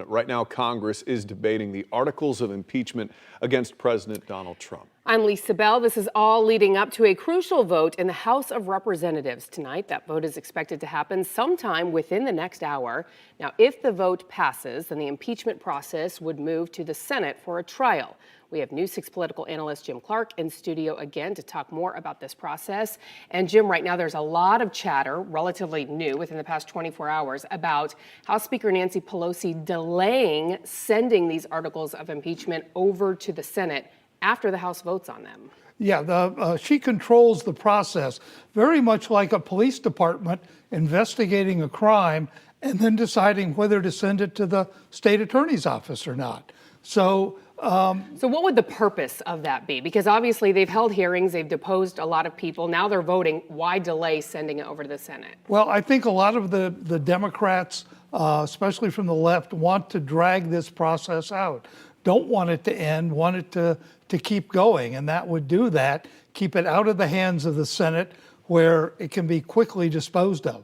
Right now, Congress is debating the articles of impeachment against President Donald Trump. I'm Lisa Bell. This is all leading up to a crucial vote in the House of Representatives tonight. That vote is expected to happen sometime within the next hour. Now, if the vote passes, then the impeachment process would move to the Senate for a trial. We have News 6 political analyst Jim Clark in studio again to talk more about this process. And Jim, right now there's a lot of chatter, relatively new within the past 24 hours, about House Speaker Nancy Pelosi delaying sending these articles of impeachment over to the Senate after the House votes on them. Yeah, she controls the process, very much like a police department investigating a crime and then deciding whether to send it to the state attorney's office or not. So what would the purpose of that be? Because obviously they've held hearings, they've deposed a lot of people. Now they're voting. Why delay sending it over to the Senate? Well, I think a lot of the Democrats, especially from the left, want to drag this process out. Don't want it to end, want it to keep going. And that would do that, keep it out of the hands of the Senate where it can be quickly disposed of.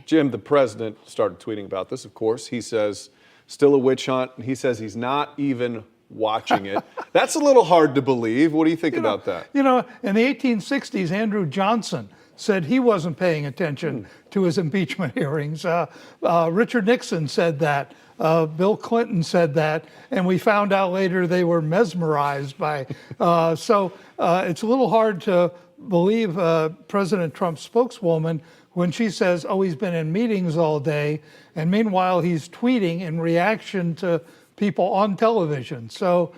Jim, the president started tweeting about this, of course. He says, still a witch hunt. He says he's not even watching it. That's a little hard to believe. What do you think about that? You know, in the 1860s, Andrew Johnson said he wasn't paying attention to his impeachment hearings. Richard Nixon said that. Bill Clinton said that. And we found out later they were mesmerized by. So it's a little hard to believe President Trump's spokeswoman when she says, oh, he's been in meetings all day. And meanwhile, he's tweeting in reaction to people on television. So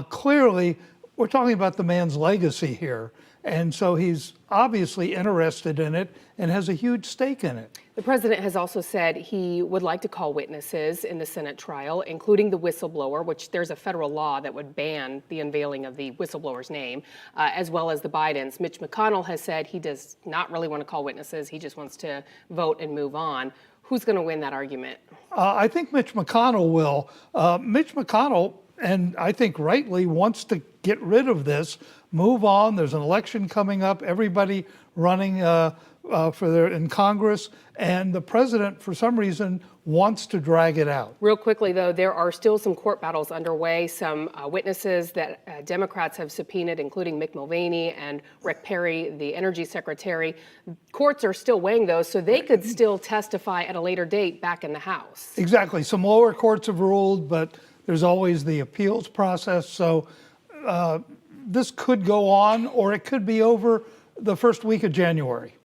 clearly, we're talking about the man's legacy here. And so he's obviously interested in it and has a huge stake in it. The president has also said he would like to call witnesses in the Senate trial, including the whistleblower, which there's a federal law that would ban the unveiling of the whistleblower's name, as well as the Bidens. Mitch McConnell has said he does not really want to call witnesses. He just wants to vote and move on. Who's going to win that argument? I think Mitch McConnell will. Mitch McConnell, and I think rightly, wants to get rid of this, move on. There's an election coming up, everybody running in Congress, and the president, for some reason, wants to drag it out. Real quickly, though, there are still some court battles underway. Some witnesses that Democrats have subpoenaed, including Mick Mulvaney and Rick Perry, the energy secretary. Courts are still weighing those, so they could still testify at a later date back in the House. Exactly. Some lower courts have ruled, but there's always the appeals process. So this could go on, or it could be over the first week of January.